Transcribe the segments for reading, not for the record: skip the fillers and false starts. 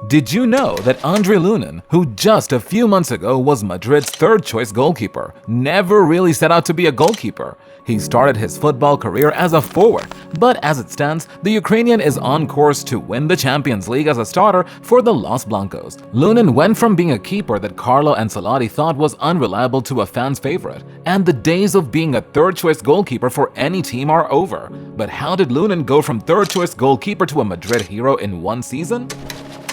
Did you know that Andriy Lunin, who just a few months ago was Madrid's third-choice goalkeeper, never really set out to be a goalkeeper? He started his football career as a forward, but as it stands, the Ukrainian is on course to win the Champions League as a starter for the Los Blancos. Lunin went from being a keeper that Carlo Ancelotti thought was unreliable to a fan's favorite, and the days of being a third-choice goalkeeper for any team are over. But how did Lunin go from third-choice goalkeeper to a Madrid hero in one season?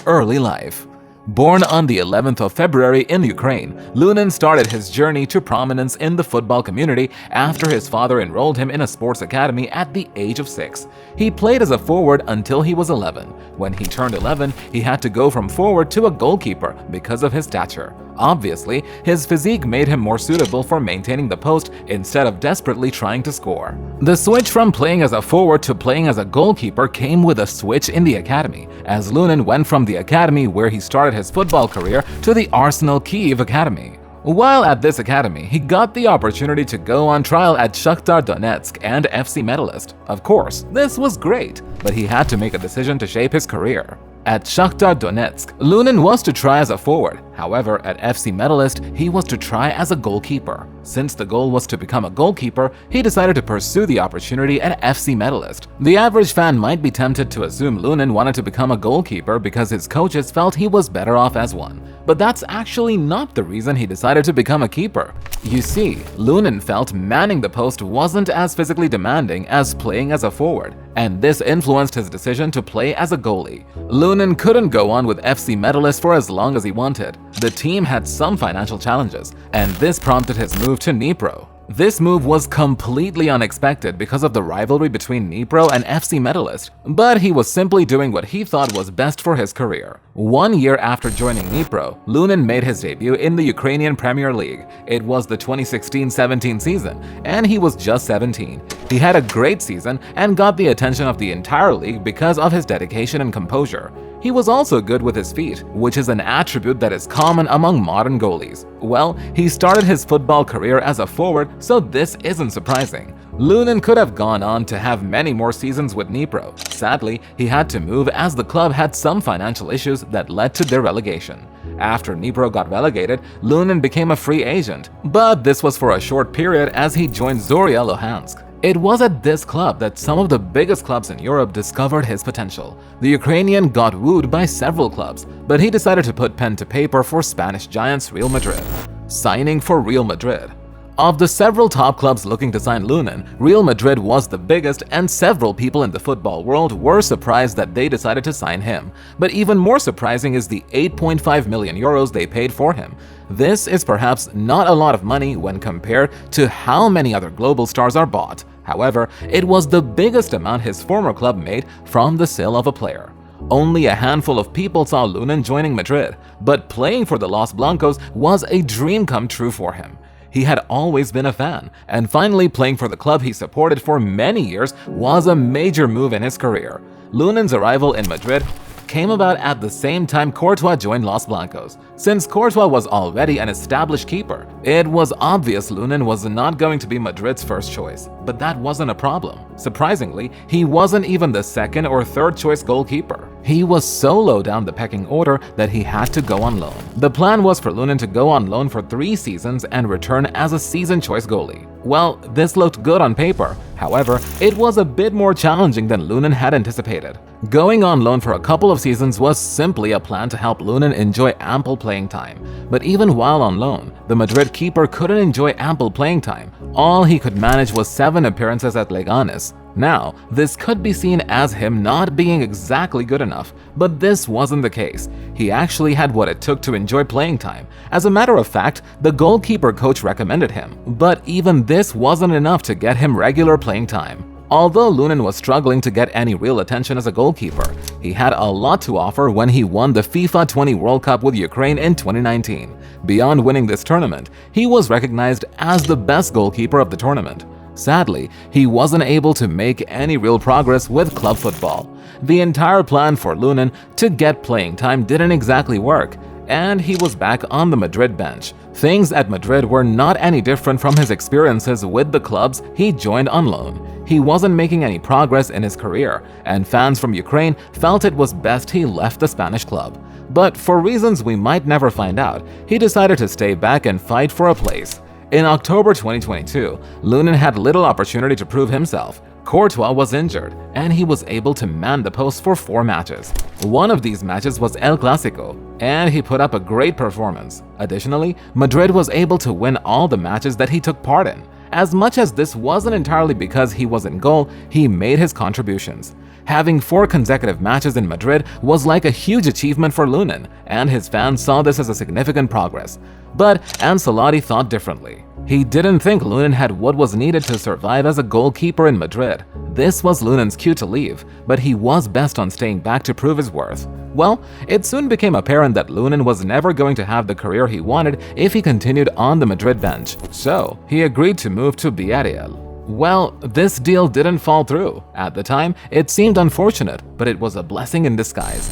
Early life. Born on the 11th of February in Ukraine, Lunin started his journey to prominence in the football community after his father enrolled him in a sports academy at the age of 6. He played as a forward until he was 11. When he turned 11, he had to go from forward to a goalkeeper because of his stature. Obviously, his physique made him more suitable for maintaining the post instead of desperately trying to score. The switch from playing as a forward to playing as a goalkeeper came with a switch in the academy, as Lunin went from the academy where he started his football career to the Arsenal Kyiv Academy. While at this academy, he got the opportunity to go on trial at Shakhtar Donetsk and FC Medalist. Of course, this was great, but he had to make a decision to shape his career. At Shakhtar Donetsk, Lunin was to try as a forward. However, at FC Medalist, he was to try as a goalkeeper. Since the goal was to become a goalkeeper, he decided to pursue the opportunity at FC Medalist. The average fan might be tempted to assume Lunin wanted to become a goalkeeper because his coaches felt he was better off as one. But that's actually not the reason he decided to become a keeper. You see, Lunin felt manning the post wasn't as physically demanding as playing as a forward, and this influenced his decision to play as a goalie. Lunin couldn't go on with FC Medalist for as long as he wanted. The team had some financial challenges, and this prompted his move to Dnipro. This move was completely unexpected because of the rivalry between Dnipro and FC Medalist, but he was simply doing what he thought was best for his career. 1 year after joining Dnipro, Lunin made his debut in the Ukrainian Premier League. It was the 2016-17 season, and he was just 17. He had a great season and got the attention of the entire league because of his dedication and composure. He was also good with his feet, which is an attribute that is common among modern goalies. Well, he started his football career as a forward, so this isn't surprising. Lunin could have gone on to have many more seasons with Dnipro. Sadly, he had to move as the club had some financial issues that led to their relegation. After Dnipro got relegated, Lunin became a free agent, but this was for a short period as he joined Zorya Luhansk. It was at this club that some of the biggest clubs in Europe discovered his potential. The Ukrainian got wooed by several clubs, but he decided to put pen to paper for Spanish giants Real Madrid. Signing for Real Madrid. Of the several top clubs looking to sign Lunin, Real Madrid was the biggest, and several people in the football world were surprised that they decided to sign him. But even more surprising is the 8.5 million euros they paid for him. This is perhaps not a lot of money when compared to how many other global stars are bought. However, it was the biggest amount his former club made from the sale of a player. Only a handful of people saw Lunin joining Madrid, but playing for the Los Blancos was a dream come true for him. He had always been a fan, and finally playing for the club he supported for many years was a major move in his career. Lunin's arrival in Madrid came about at the same time Courtois joined Los Blancos. Since Courtois was already an established keeper, it was obvious Lunin was not going to be Madrid's first choice. But that wasn't a problem. Surprisingly, he wasn't even the second or third choice goalkeeper. He was so low down the pecking order that he had to go on loan. The plan was for Lunin to go on loan for 3 seasons and return as a season choice goalie. Well, this looked good on paper. However, it was a bit more challenging than Lunin had anticipated. Going on loan for a couple of seasons was simply a plan to help Lunin enjoy ample playing time. But even while on loan, the Madrid keeper couldn't enjoy ample playing time. All he could manage was 7 appearances at Leganes. Now, this could be seen as him not being exactly good enough, but this wasn't the case. He actually had what it took to enjoy playing time. As a matter of fact, the goalkeeper coach recommended him, but even this wasn't enough to get him regular playing time. Although Lunin was struggling to get any real attention as a goalkeeper, he had a lot to offer when he won the FIFA 20 World Cup with Ukraine in 2019. Beyond winning this tournament, he was recognized as the best goalkeeper of the tournament. Sadly, he wasn't able to make any real progress with club football. The entire plan for Lunin to get playing time didn't exactly work, and he was back on the Madrid bench. Things at Madrid were not any different from his experiences with the clubs he joined on loan. He wasn't making any progress in his career, and fans from Ukraine felt it was best he left the Spanish club. but for reasons we might never find out, he decided to stay back and fight for a place. In October 2022, Lunin had little opportunity to prove himself. Courtois was injured, and he was able to man the post for 4 matches. One of these matches was El Clásico, and he put up a great performance. Additionally, Madrid was able to win all the matches that he took part in. As much as this wasn't entirely because he was in goal, he made his contributions. Having 4 consecutive matches in Madrid was like a huge achievement for Lunin, and his fans saw this as a significant progress. But Ancelotti thought differently. He didn't think Lunin had what was needed to survive as a goalkeeper in Madrid. This was Lunin's cue to leave, but he was best on staying back to prove his worth. Well, it soon became apparent that Lunin was never going to have the career he wanted if he continued on the Madrid bench, so he agreed to move to Villarreal. Well, this deal didn't fall through. At the time, it seemed unfortunate, but it was a blessing in disguise.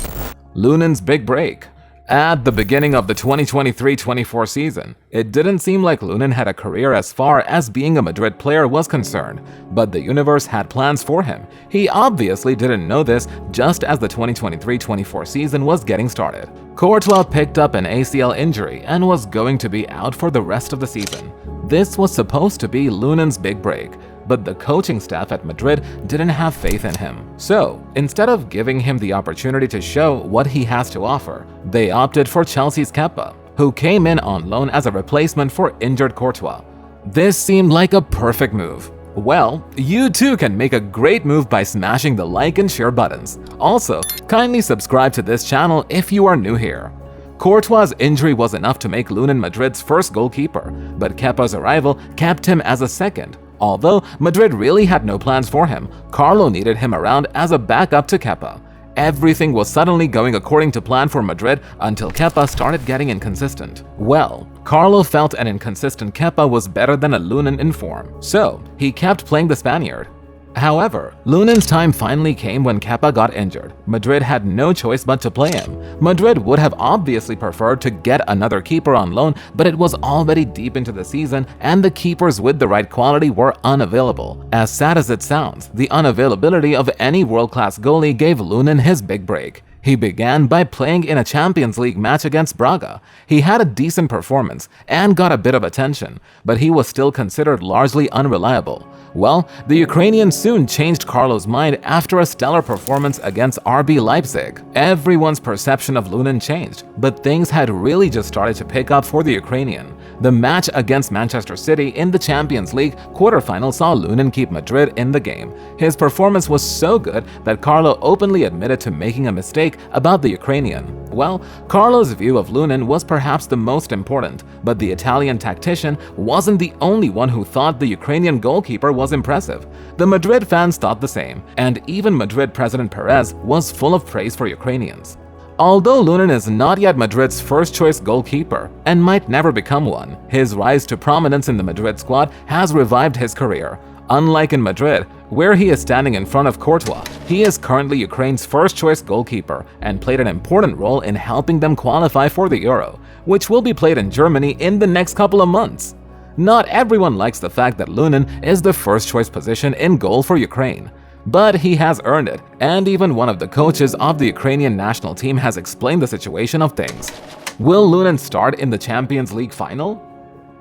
Lunin's big break. At the beginning of the 2023-24 season, it didn't seem like Lunin had a career as far as being a Madrid player was concerned, but the universe had plans for him. He obviously didn't know this just as the 2023-24 season was getting started. Courtois picked up an ACL injury and was going to be out for the rest of the season. This was supposed to be Lunin's big break, but the coaching staff at Madrid didn't have faith in him. So, instead of giving him the opportunity to show what he has to offer, they opted for Chelsea's Kepa, who came in on loan as a replacement for injured Courtois. This seemed like a perfect move. Well, you too can make a great move by smashing the like and share buttons. Also, kindly subscribe to this channel if you are new here. Courtois' injury was enough to make Lunin Madrid's first goalkeeper, but Kepa's arrival kept him as a second. Although Madrid really had no plans for him, Carlo needed him around as a backup to Kepa. Everything was suddenly going according to plan for Madrid until Kepa started getting inconsistent. Well, Carlo felt an inconsistent Kepa was better than a Lunin in form, so he kept playing the Spaniard. However, Lunin's time finally came when Kepa got injured. Madrid had no choice but to play him. Madrid would have obviously preferred to get another keeper on loan, but it was already deep into the season and the keepers with the right quality were unavailable. As sad as it sounds, the unavailability of any world-class goalie gave Lunin his big break. He began by playing in a Champions League match against Braga. He had a decent performance and got a bit of attention, but he was still considered largely unreliable. Well, the Ukrainian soon changed Carlo's mind after a stellar performance against RB Leipzig. Everyone's perception of Lunin changed, but things had really just started to pick up for the Ukrainian. The match against Manchester City in the Champions League quarterfinal saw Lunin keep Madrid in the game. His performance was so good that Carlo openly admitted to making a mistake about the Ukrainian. Well, Carlo's view of Lunin was perhaps the most important, but the Italian tactician wasn't the only one who thought the Ukrainian goalkeeper was impressive. The Madrid fans thought the same, and even Madrid President Perez was full of praise for Ukrainians. Although Lunin is not yet Madrid's first-choice goalkeeper and might never become one, his rise to prominence in the Madrid squad has revived his career. Unlike in Madrid, where he is standing in front of Courtois, he is currently Ukraine's first-choice goalkeeper and played an important role in helping them qualify for the Euro, which will be played in Germany in the next couple of months. Not everyone likes the fact that Lunin is the first-choice position in goal for Ukraine, but he has earned it, and even one of the coaches of the Ukrainian national team has explained the situation of things. Will Lunin start in the Champions League final?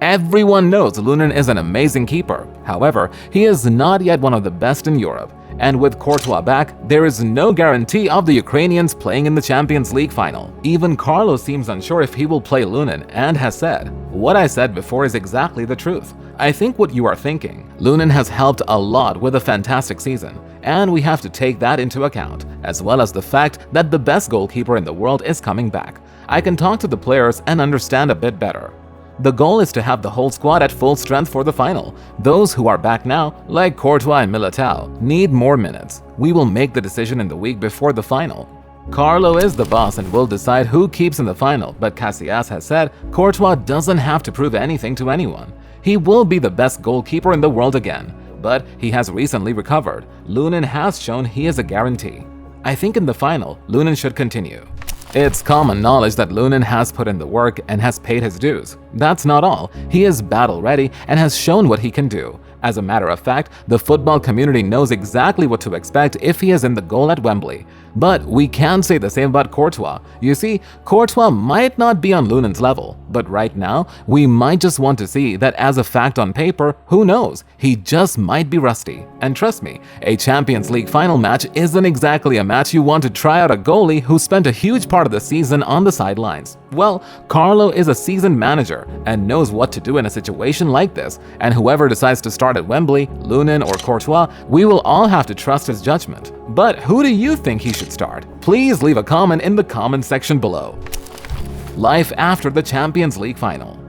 Everyone knows Lunin is an amazing keeper. However, he is not yet one of the best in Europe. And with Courtois back, there is no guarantee of the Ukrainians playing in the Champions League final. Even Carlo seems unsure if he will play Lunin and has said, "What I said before is exactly the truth. I think what you are thinking. Lunin has helped a lot with a fantastic season, and we have to take that into account, as well as the fact that the best goalkeeper in the world is coming back. I can talk to the players and understand a bit better. The goal is to have the whole squad at full strength for the final. Those who are back now, like Courtois and Militao, need more minutes. We will make the decision in the week before the final." Carlo is the boss and will decide who keeps in the final, but Casillas has said Courtois doesn't have to prove anything to anyone. He will be the best goalkeeper in the world again, but he has recently recovered. Lunin has shown he is a guarantee. I think in the final, Lunin should continue. It's common knowledge that Lunin has put in the work and has paid his dues. That's not all. He is battle-ready and has shown what he can do. As a matter of fact, the football community knows exactly what to expect if he is in the goal at Wembley. But we can't say the same about Courtois. You see, Courtois might not be on Lunin's level, but right now, we might just want to see that as a fact on paper, who knows, he just might be rusty. And trust me, a Champions League final match isn't exactly a match you want to try out a goalie who spent a huge part of the season on the sidelines. Well, Carlo is a seasoned manager and knows what to do in a situation like this, and whoever decides to start at Wembley, Lunin or Courtois, we will all have to trust his judgment. But who do you think he should start? Please leave a comment in the comment section below. Life after the Champions League final.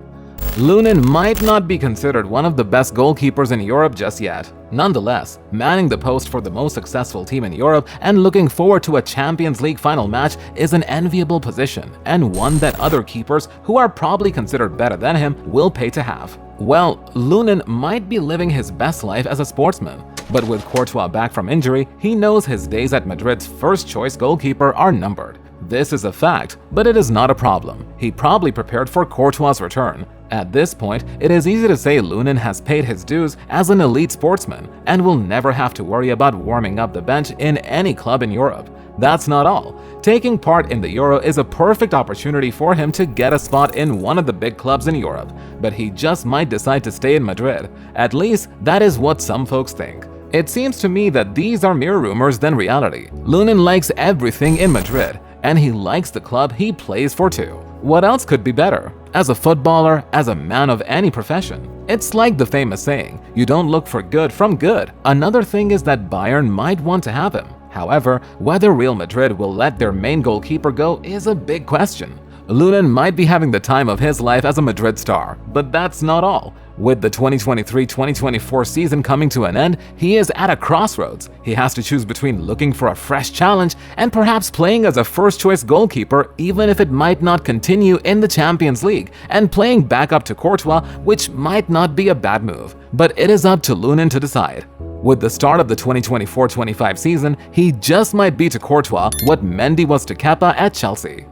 Lunin might not be considered one of the best goalkeepers in Europe just yet. Nonetheless, manning the post for the most successful team in Europe and looking forward to a Champions League final match is an enviable position, and one that other keepers who are probably considered better than him will pay to have. Well, Lunin might be living his best life as a sportsman, but with Courtois back from injury, he knows his days at Madrid's first-choice goalkeeper are numbered. This is a fact, but it is not a problem. He probably prepared for Courtois' return. At this point, it is easy to say Lunin has paid his dues as an elite sportsman and will never have to worry about warming up the bench in any club in Europe. That's not all. Taking part in the Euro is a perfect opportunity for him to get a spot in one of the big clubs in Europe, but he just might decide to stay in Madrid. At least, that is what some folks think. It seems to me that these are mere rumors than reality. Lunin likes everything in Madrid, and he likes the club he plays for too. What else could be better? As a footballer, as a man of any profession. It's like the famous saying, you don't look for good from good. Another thing is that Bayern might want to have him. However, whether Real Madrid will let their main goalkeeper go is a big question. Lunin might be having the time of his life as a Madrid star, but that's not all. With the 2023-2024 season coming to an end, he is at a crossroads. He has to choose between looking for a fresh challenge and perhaps playing as a first-choice goalkeeper, even if it might not continue in the Champions League, and playing back up to Courtois, which might not be a bad move. But it is up to Lunin to decide. With the start of the 2024-25 season, he just might be to Courtois what Mendy was to Kepa at Chelsea.